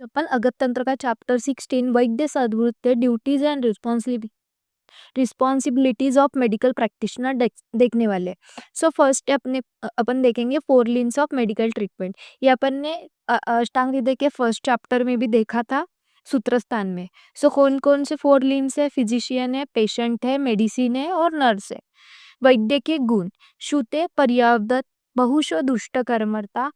अपन अगत तंत्र का चैप्टर 16 वैद्य सद्वृत्य duties and responsibilities of medical practitioner देखने वाले। सो फर्स्ट अपन देखेंगे 4 लिंस ऑफ मेडिकल ट्रीटमेंट। ये अपन ने अष्टांग हृदय के फर्स्ट चैप्टर में भी देखा था सूत्रस्थान में। सो कौन कौन से 4 लिंस है? फिजिशियन है, पेशेंट है, मेडिसिन है और नर्स है। वैद्य के गुण: श्रुते, पर्यावदत, बहुश दुष्ट कर्मता,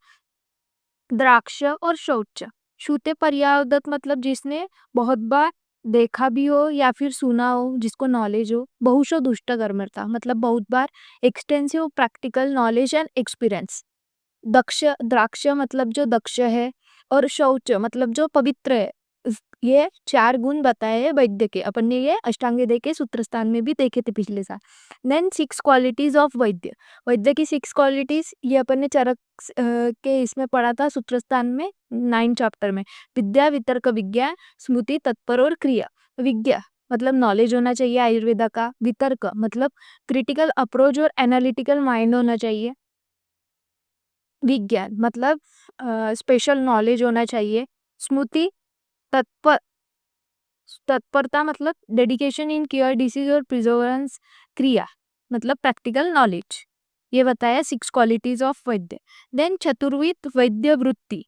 द्राक्ष और शौच। श्रुते पर्यावदत मतलब जिसने बहुत बार देखा भी हो या फिर सुना हो, जिसको नॉलेज हो। बहुशो दुष्ट कर्मता मतलब बहुत बार extensive practical knowledge and experience. दक्ष द्राक्ष मतलब जो दक्ष है, और शौच मतलब जो पवित्र है। ये 4 गुण बताए हैं वैद्य के। अपन ने ये अष्टांग हृदय के सूत्रस्थान में भी देखे थे पिछले साल। देन 6 क्वालिटीज ऑफ वैद्य। वैद्य की 6 क्वालिटीज ये अपन ने चरक के इसमें पढ़ा था सूत्रस्थान में 9 चैप्टर में। विद्या, वितर्क, विज्ञान, स्मृति, तत्पर और क्रिया। विद्या मतलब नॉलेज होना चाहिए आयुर्वेदा का। वितर्क मतलब क्रिटिकल अप्रोच और एनालिटिकल माइंड होना चाहिए। विज्ञान मतलब स्पेशल नॉलेज होना चाहिए। स्मृति तत्पर तत्परता मतलब डेडिकेशन इन क्योर डिसीज और प्रिजर्वेंस। क्रिया मतलब प्रैक्टिकल नॉलेज। ये बताया 6 क्वालिटीज ऑफ वैद्य। देन चतुर्विध वैद्य वृत्ति।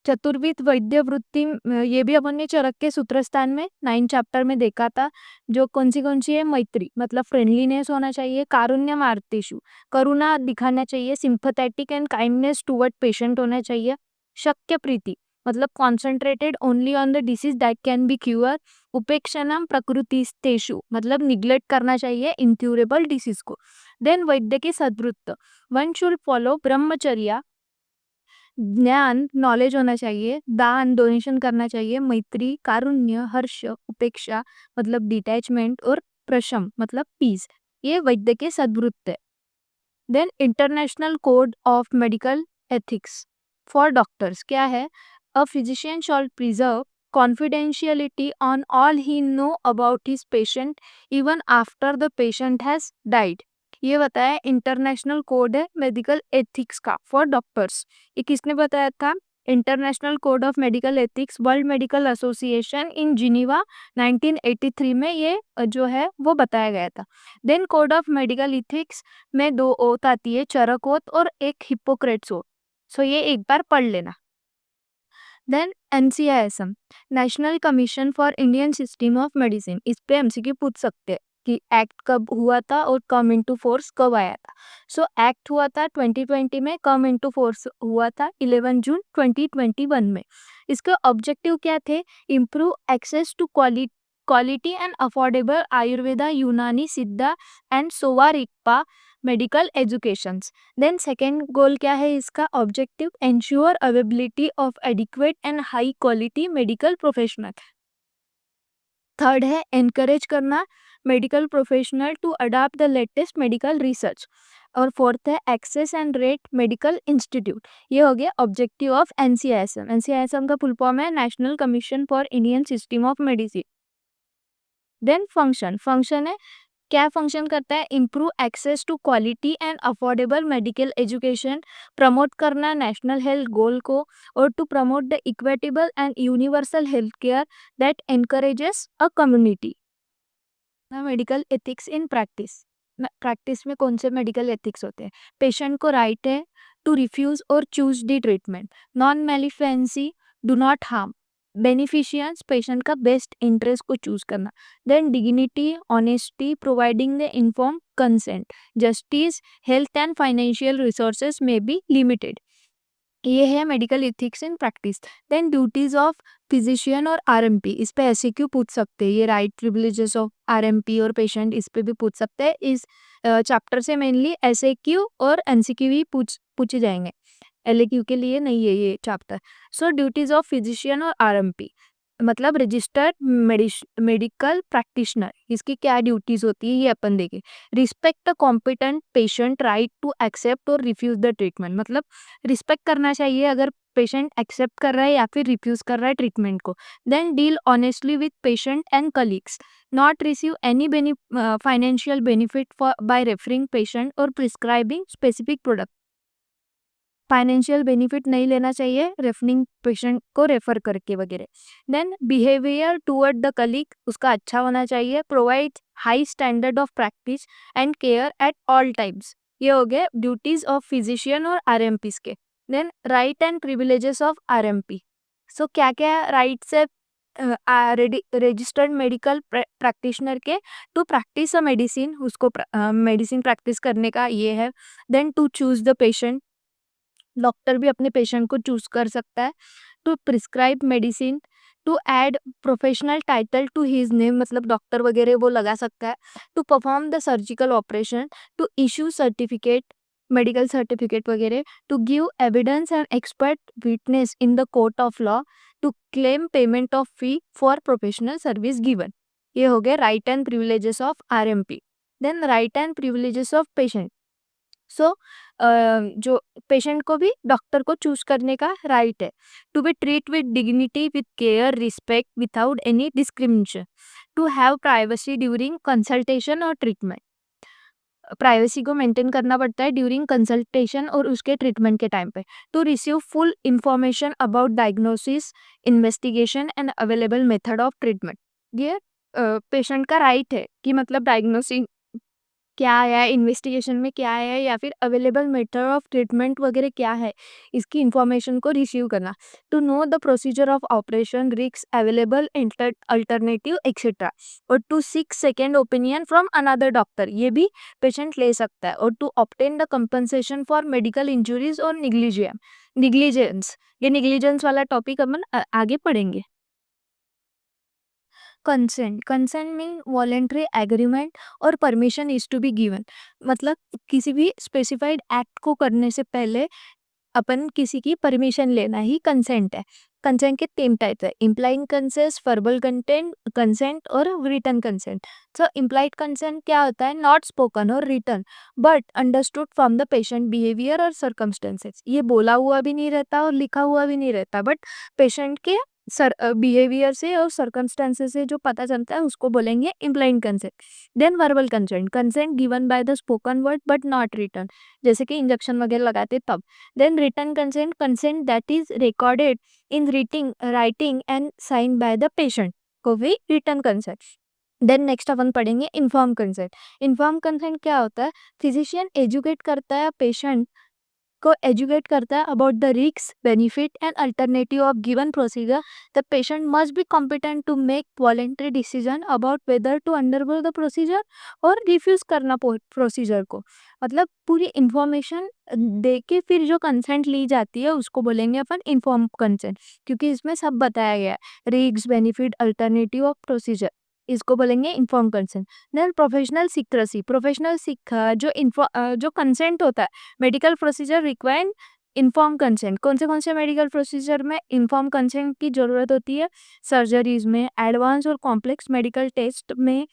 चतुर्विध वैद्य वृत्ति ये भी अपन ने चरक के सूत्रस्थान में 9 चैप्टर में देखा था। जो कौन सी है? मैत्री मतलब फ्रेंडलीनेस होना चाहिए। कारुण्य मार्तेषु करुणा दिखाना चाहिए। Sympathetic and kindness toward patient होना चाहिए। शक्य प्रीति मतलब concentrated only on the disease that can be cure. उपेक्षणम प्रकृतिस्तेषु मतलब निग्लेक्ट करना चाहिए इनक्यूरेबल डिसीज को। देन वैद्य की सद्वृत्त: वन शुड फॉलो ब्रह्मचर्या, ज्ञान नॉलेज होना चाहिए, दान डोनेशन करना चाहिए, मैत्री, कारुण्य, हर्ष, उपेक्षा मतलब डिटैचमेंट और प्रशम मतलब पीस। ये वैद्य के सद्वृत्त है। Then international code of medical ethics for doctors क्या है? A physician shall preserve confidentiality on all he know about his patient even after the patient has died। ये बताया इंटरनेशनल कोड है मेडिकल एथिक्स का फॉर डॉक्टर्स। ये किसने बताया था? International code of medical ethics world medical association in Geneva 1983 में ये जो है वो बताया गया था। Then code of medical ethics में 2 ओथ आती है, चरक ओथ और एक हिप्पोक्रेट्स ओथ। सो ये एक बार पढ़ लेना। Then NCISM national commission for Indian system of medicine. इस पे एमसीक्यू पूछ सकते हैं कि एक्ट कब हुआ था और कम इनटू फोर्स कब आया था। सो एक्ट हुआ था 2020 में, कम इनटू फोर्स हुआ था 11 जून 2021 में। इसके ऑब्जेक्टिव क्या थे? Improve access to quality and affordable Ayurveda, Unani, Siddha and Sowa Rigpa medical educations. Then second goal क्या है इसका? Objective ensure availability of adequate and high quality medical professional. Third है एनकरेज करना medical professional to adopt the latest medical research. और fourth है assess and rate medical institute. ये हो गया ऑब्जेक्टिव ऑफ एनसीआईएसएम। एनसीआईएसएम का फुल फॉर्म है national commission for Indian system of medicine. Then function है क्या फंक्शन करता है? Improve access to quality and affordable medical education, promote करना नेशनल हेल्थ गोल को, और to promote the equitable and universal health care that encourages a community. Medical ethics in practice. Practice में कौन से मेडिकल एथिक्स होते हैं? Patient को right है टू रिफ्यूज और choose the treatment. Non maleficence, do not harm. Beneficence patient का best interest को चूज करना। Then dignity, honesty, providing the inform consent. Justice, health and financial resources में be limited. ये है medical ethics in practice. Then duties of physician और RMP. इस पे SQ पूछ सकते हैं। ये राइट प्रिविलेजेस ऑफ आरएमपी और पेशेंट, इस पे भी पूछ सकते हैं। इस चैप्टर से मेनली एसक्यू और एमसीक्यू ही पूछे जाएंगे। एलएक्यू के लिए नहीं है ये chapter. So duties of physician और आरएमपी मतलब रजिस्टर्ड मेडिकल प्रैक्टिशनर, इसकी क्या ड्यूटीज होती है ये अपन देखें। Respect the competent patient right to accept और रिफ्यूज द ट्रीटमेंट मतलब रिस्पेक्ट करना चाहिए अगर पेशेंट एक्सेप्ट कर रहा है या फिर रिफ्यूज कर रहा है ट्रीटमेंट को। Then deal honestly with patient and colleagues, not receive any financial benefit by referring patient और prescribing specific product. Financial benefit नहीं लेना चाहिए रेफरिंग पेशेंट को रेफर करके वगैरह। Then behaviour toward the colleague उसका अच्छा होना चाहिए। Provide high standard of practice and care at all times. ये हो गए ड्यूटीज ऑफ फिजिशियन और आरएमपीस के। Then right and privileges of RMP. So क्या क्या राइट्स है रजिस्टर्ड मेडिकल प्रैक्टिशनर के टू प्रैक्टिस अ मेडिसिन, उसको मेडिसिन प्रैक्टिस करने का ये है। Then to choose the patient, doctor भी अपने पेशेंट को चूज कर सकता है। To prescribe medicine, to add professional title to his name, मतलब डॉक्टर वगैरह वो लगा सकता है। To perform the surgical operation, to issue certificate, medical certificate वगैरह। To give evidence and expert witness in the court of law, to claim payment of fee for professional service given. ये हो गए right and privileges of RMP. Then right and privileges of patient. So जो patient को भी doctor को choose करने का right है। To be treat with dignity, with care, respect, without any discrimination. To have privacy during consultation और treatment, privacy को maintain करना पड़ता है ड्यूरिंग कंसल्टेशन और उसके ट्रीटमेंट के टाइम पे। To receive full information about diagnosis, investigation and available method of treatment. ये पेशेंट का राइट है कि मतलब डायग्नोसिस क्या है, इन्वेस्टिगेशन में क्या है, या फिर अवेलेबल मेथड ऑफ ट्रीटमेंट वगैरह क्या है, इसकी इंफॉर्मेशन को रिसीव करना। To know the procedure of operation, risk, available alternative etcetera. और to seek second opinion from another doctor, ये भी पेशेंट ले सकता है। और to obtain the compensation for medical injuries और निग्लिजेंस। ये निग्लिजेंस वाला टॉपिक अपन आगे पढ़ेंगे। कंसेंट मीन वॉलेंट्री एग्रीमेंट और permission is to be given, मतलब किसी भी स्पेसिफाइड एक्ट को करने से पहले अपन किसी की परमिशन लेना ही कंसेंट है। कंसेंट के तीन टाइप है, इम्प्लाइड कंसेंट, वर्बल कंसेंट और written consent. So implied consent क्या होता है, नॉट स्पोकन और written but understood from the patient behaviour और सर्कमस्टेंसेस। ये बोला हुआ भी नहीं रहता और लिखा हुआ भी नहीं रहता, बट पेशेंट के बिहेवियर से और सर्कमस्टेंसेस से जो पता चलता है उसको बोलेंगे implied consent. Then verbal consent, consent given by the spoken word but not written, जैसे कि इंजेक्शन वगैरह लगाते तब। Then written consent, consent that is recorded in writing and sign by the patient को भी रिटन कंसेंट। देन नेक्स्ट अपन पढ़ेंगे inform consent. Inform consent क्या होता है, फिजिशियन एजुकेट करता है पेशेंट को, एजुकेट करता है about the risk, benefit and alternative of given procedure. The patient must be competent to make voluntary decision about whether to undergo the procedure और refuse करना प्रोसीजर को। मतलब पूरी इंफॉर्मेशन दे के फिर जो कंसेंट ली जाती है उसको बोलेंगे अपन इन्फॉर्म कंसेंट, क्योंकि इसमें सब बताया गया है, risk, benefit, alternative of procedure, इसको बोलेंगे inform consent. Then professional secrecy, जो कंसेंट होता है medical procedure require inform consent. कौन से मेडिकल प्रोसीजर में इन्फॉर्म कंसेंट की जरूरत होती है, सर्जरीज में, एडवांस और कॉम्प्लेक्स मेडिकल टेस्ट में,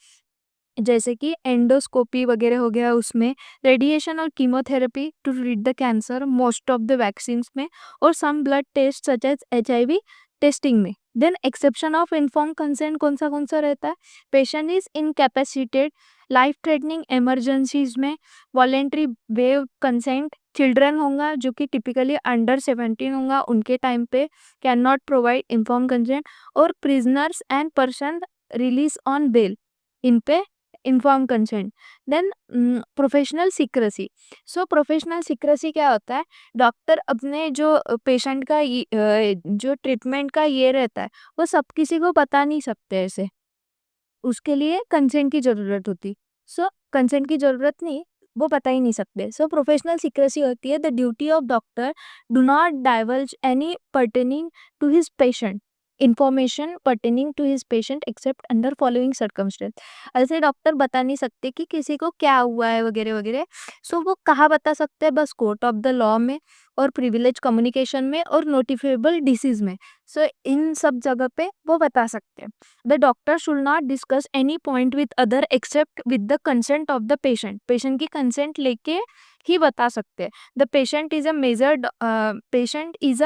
जैसे कि एंडोस्कोपी वगैरह हो गया उसमें, रेडिएशन और chemotherapy to treat the cancer most of the vaccine में, और some blood test such as HIV testing में। Then exception of inform consent कौन सा रहता है, patient is incapacitated, life threatening emergencies में, वॉलेंट्री वेव कंसेंट, चिल्ड्रन होगा जो कि टिपिकली अंडर 17 होगा उनके टाइम पे can not provide inform consent, और prisoners and person release on bail, इन पे inform consent. Then professional secrecy. So professional secrecy क्या होता है, डॉक्टर अपने जो पेशेंट का जो ट्रीटमेंट का ये रहता है वो सब किसी को बता नहीं सकते ऐसे, उसके लिए कंसेंट की जरूरत होती। सो कंसेंट की जरूरत नहीं, वो बता ही नहीं सकते। सो प्रोफेशनल सीक्रेसी होती है the duty of doctor do not divulge any pertaining to his patient, information pertaining to his patient except under following circumstance. ऐसे डॉक्टर बता नहीं सकते कि किसी को क्या हुआ है वगैरह वगैरह। सो वो कहाँ बता सकते हैं, बस कोर्ट ऑफ द लॉ में और प्रिविलेज कम्युनिकेशन में और नोटिफिकेबल डिसीज में। सो इन सब जगह पे वो बता सकते हैं। The doctor should not discuss any point with other except with the consent of the patient, patient की कंसेंट लेके ही बता सकते हैं। The patient is a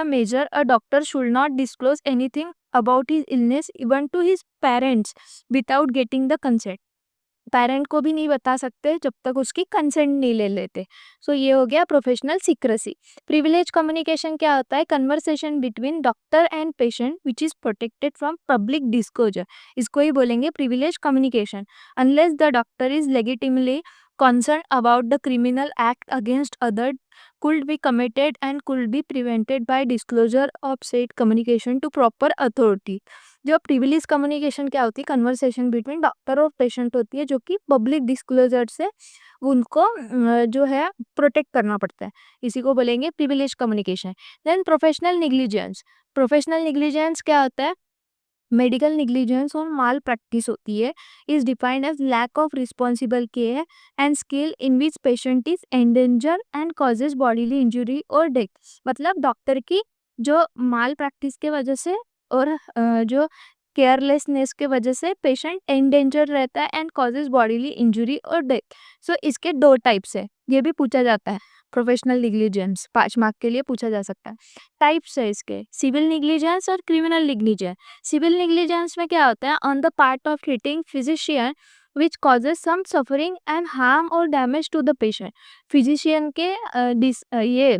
major, a doctor should not disclose anything about his illness even to his parents without getting the consent. Parent को भी नहीं बता सकते जब तक उसकी कंसेंट नहीं ले लेते। सो ये हो गया प्रोफेशनल सीक्रेसी। प्रिविलेज कम्युनिकेशन क्या होता है? Conversation between doctor and patient which is protected from public disclosure, इसको ही बोलेंगे privilege communication. Unless the doctor is legitimately concerned about the criminal act against other could be committed and could be prevented by disclosure of said communication to proper authority। जो privilege communication क्या होती है? Conversation between doctor और patient होती है, जो कि public disclosure से उनको जो है प्रोटेक्ट करना पड़ता है, इसी को बोलेंगे privilege communication. Then professional negligence. Professional negligence क्या होता है? मेडिकल निग्लिजेंस और माल प्रैक्टिस होती है, is defined as lack of responsibility care and skill in which patient is endanger and causes bodily injury और डेथ। मतलब डॉक्टर की जो माल प्रैक्टिस के वजह से और जो केयरलेसनेस के वजह से पेशेंट एंडेंजर रहता है एंड कॉजेज बॉडीली इंजरी और डेथ। सो इसके दो टाइप्स है, ये भी पूछा जाता है। प्रोफेशनल निग्लिजेंस 5 मार्क के लिए पूछा जा सकता है। टाइप्स है इसके, सिविल निग्लिजेंस और क्रिमिनल निग्लिजेंस। सिविल नेग्लिजेंस में क्या होता है? On the part of treating physician which causes some suffering and harm और damage to the patient. Physician के ये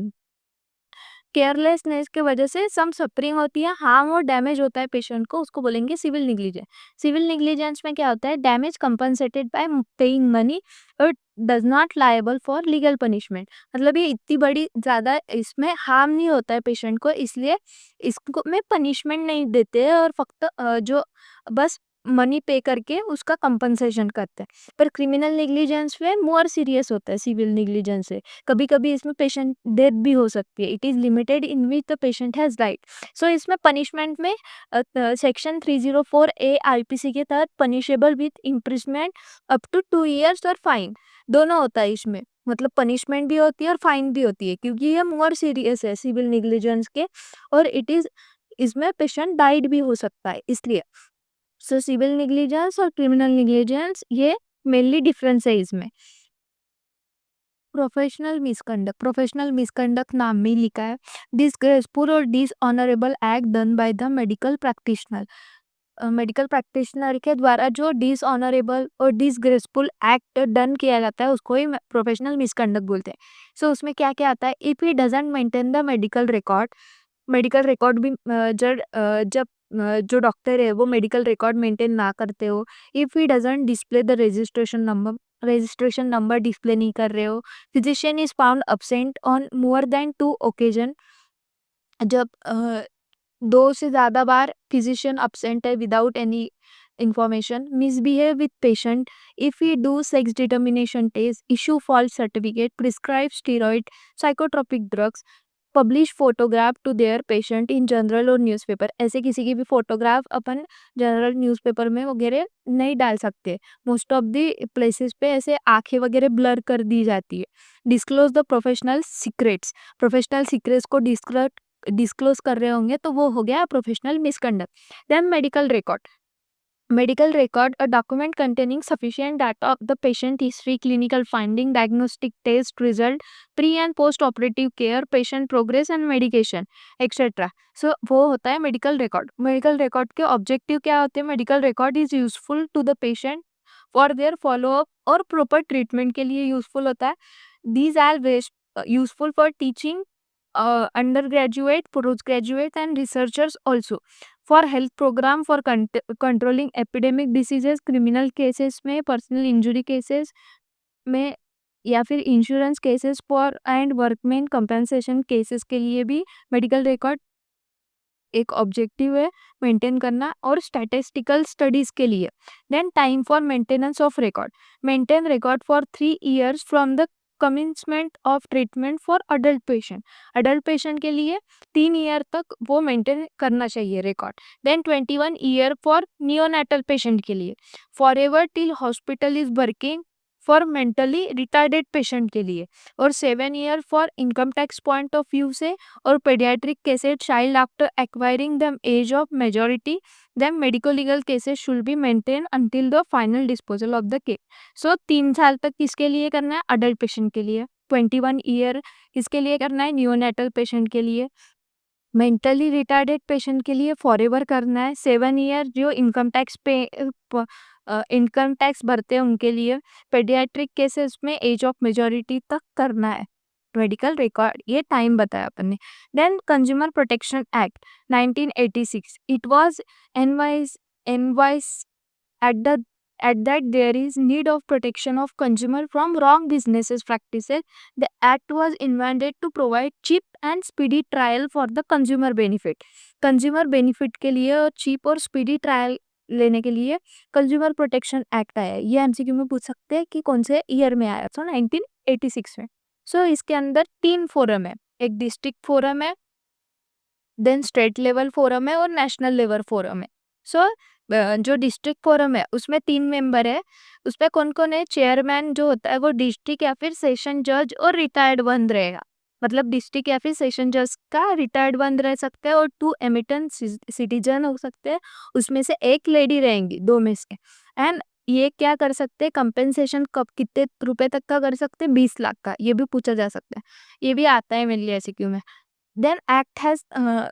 केयरलेसनेस के वजह से सम सफरिंग होती है, हार्म और डैमेज होता है पेशेंट को, उसको बोलेंगे सिविल निग्लिजेंस। सिविल निग्लिजेंस में क्या होता है? Damage compensated by paying money और does not liable for legal punishment. मतलब ये इतनी बड़ी ज्यादा इसमें हार्म नहीं होता है पेशेंट को, इसलिए इसको में पनिशमेंट नहीं देते हैं और फक्त जो बस मनी पे करके उसका कंपनसेशन करते हैं। पर क्रिमिनल निग्लिजेंस में मोर सीरियस होता है सिविल निग्लिजेंस से, कभी कभी इसमें पेशेंट डेथ भी हो सकती है। It is limited in which the patient has right. So इसमें पनिशमेंट में सेक्शन 304 ए आईपीसी के तहत punishable with imprisonment up to 2 years और फाइन दोनों होता है इसमें। मतलब पनिशमेंट भी होती है और फाइन भी होती है, क्योंकि ये मोर सीरियस है सिविल निग्लिजेंस के, और इट इज इसमें पेशेंट डाइड भी हो सकता है इसलिए। सो सिविल निग्लिजेंस और क्रिमिनल निग्लिजेंस ये मेनली डिफरेंस है इसमें। प्रोफेशनल मिसकंडक्ट नाम में लिखा है डिसग्रेसफुल और dishonourable act done by the medical practitioner. Medical practitioner के द्वारा जो डिसऑनरेबल और डिसग्रेसफुल एक्ट डन किया जाता है उसको ही प्रोफेशनल मिसकंडक्ट बोलते हैं। सो उसमें क्या क्या आता है? If he doesn't maintain the medical record, medical record भी जब जो डॉक्टर है वो मेडिकल रिकॉर्ड मेंटेन ना करते हो, if he doesn't display the registration number display नहीं कर रहे हो, physician is found absent on more than 2 occasion, जब 2 से ज़्यादा बार फिजिशियन absent है without any information, misbehave with patient, if we do sex determination test, issue false certificate, prescribe steroid, psychotropic drugs, publish photograph to their patient in journal और newspaper. ऐसे किसी की भी photograph अपन general newspaper में वगैरह नहीं डाल सकते। मोस्ट ऑफ द प्लेसेस पे ऐसे आंखें वगैरह ब्लर कर दी जाती है। डिस्क्लोज द प्रोफेशनल सीक्रेट्स को डिस्क्लोज कर रहे होंगे तो वो हो गया professional misconduct. Then medical record, a document containing sufficient data of the patient history, clinical finding, diagnostic test result, pre and post operative care, patient progress and medication, etc. So वो होता है मेडिकल रिकॉर्ड। मेडिकल रिकॉर्ड के objective क्या होते हैं? Medical record is useful to the patient for their follow up और proper treatment के लिए यूजफुल होता है। These are best useful for teaching undergraduate, postgraduate and researchers also, for health program, for controlling epidemic diseases, criminal cases में, personal injury cases में, या फिर insurance cases for and workman compensation cases के लिए भी medical record एक objective है maintain करना, और स्टैटिस्टिकल स्टडीज के लिए। Then time for maintenance of record, maintain record for 3 years from the commencement of treatment for adult patient के लिए 3 year तक वो मेंटेन करना चाहिए record. Then 21 year for neonatal patient के लिए, forever till hospital is working for mentally retarded patient के लिए, और 7 year for income tax point of view से, और paediatric cases child after acquiring the age of majority, then medico legal cases should be maintain until the final disposal of the case. So 3 साल तक किसके लिए करना है? Adult patient के लिए। 21 year किसके लिए करना है? नियोनेटल पेशेंट के लिए। मेंटली रिटार्डेड पेशेंट के लिए फॉरएवर करना है। 7 ईयर जो इनकम टैक्स भरते हैं उनके लिए। पेडियाट्रिक केसेस में एज ऑफ मेजॉरिटी तक करना है मेडिकल रिकॉर्ड, ये टाइम बताया अपन ने। Then consumer protection act 1986, it was envisaged at the at that there is need of protection of consumer from wrong businesses practices. The act was invented to provide cheap and speedy trial for the consumer benefit. Consumer benefit के लिए और cheap और speedy trial लेने के लिए consumer protection act आया है। ये एमसीक्यू में पूछ सकते हैं कि कौन से ईयर में आया, तो 1986 में। इसके अंदर 3 फोरम है, एक डिस्ट्रिक्ट फोरम है, देन स्टेट लेवल फोरम है और नेशनल लेवल फोरम है। जो डिस्ट्रिक्ट फोरम है उसमें 3 मेंबर है। उसपे कौन कौन है? चेयरमैन जो होता है वो डिस्ट्रिक्ट या फिर सेशन जज और रिटायर्ड वन रहेगा। मतलब डिस्ट्रिक्ट या फिर सेशन जज का रिटायर्ड वन रह सकते हैं और 2 एमिटन सिटीजन हो सकते हैं। उसमें से एक लेडी रहेंगी, 2 में से। एंड ये क्या कर सकते हैं? कंपेंसेशन कब कितने रुपए तक का कर सकते हैं? 20 लाख का। ये भी पूछा जा सकता है, ये भी आता है मेरे लिए एमसीक्यू में। देन एक्ट हैज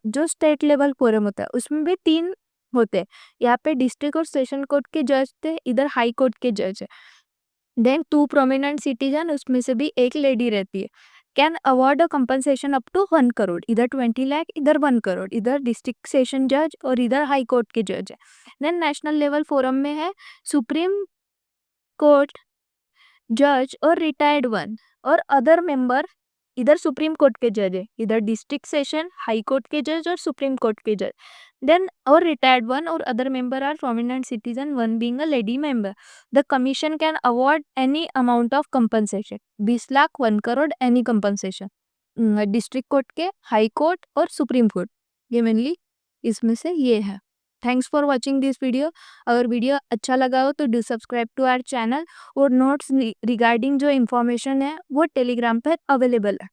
जो स्टेट लेवल फोरम होता है उसमें भी 3 होते हैं। यहाँ पे डिस्ट्रिक्ट और सेशन कोर्ट के जज थे, इधर हाई कोर्ट के जज है। देन 2 प्रोमिनेंट सिटीजन, उसमें से भी एक लेडी रहती है। Can award a compensation up to 1 crore, इधर 20 लाख, इधर 1 करोड़, इधर डिस्ट्रिक्ट सेशन जज और इधर हाई कोर्ट के जज है। देन नेशनल लेवल फोरम में है सुप्रीम कोर्ट जज और रिटायर्ड वन और अदर मेंबर। इधर सुप्रीम कोर्ट के जज है, इधर डिस्ट्रिक्ट सेशन, हाई कोर्ट के जज और सुप्रीम कोर्ट के जज। देन और रिटायर्ड वन और other member are prominent citizen, one being a lady member. The commission can award any amount of compensation, 20 lakh, 1 crore, any compensation. District court के, high court और supreme court, ये mainly इसमें से ये है। Thanks for watching this video. अगर video अच्छा लगा हो तो do subscribe to our channel. और नोट्स रिगार्डिंग जो इन्फॉर्मेशन है वो टेलीग्राम पर अवेलेबल है।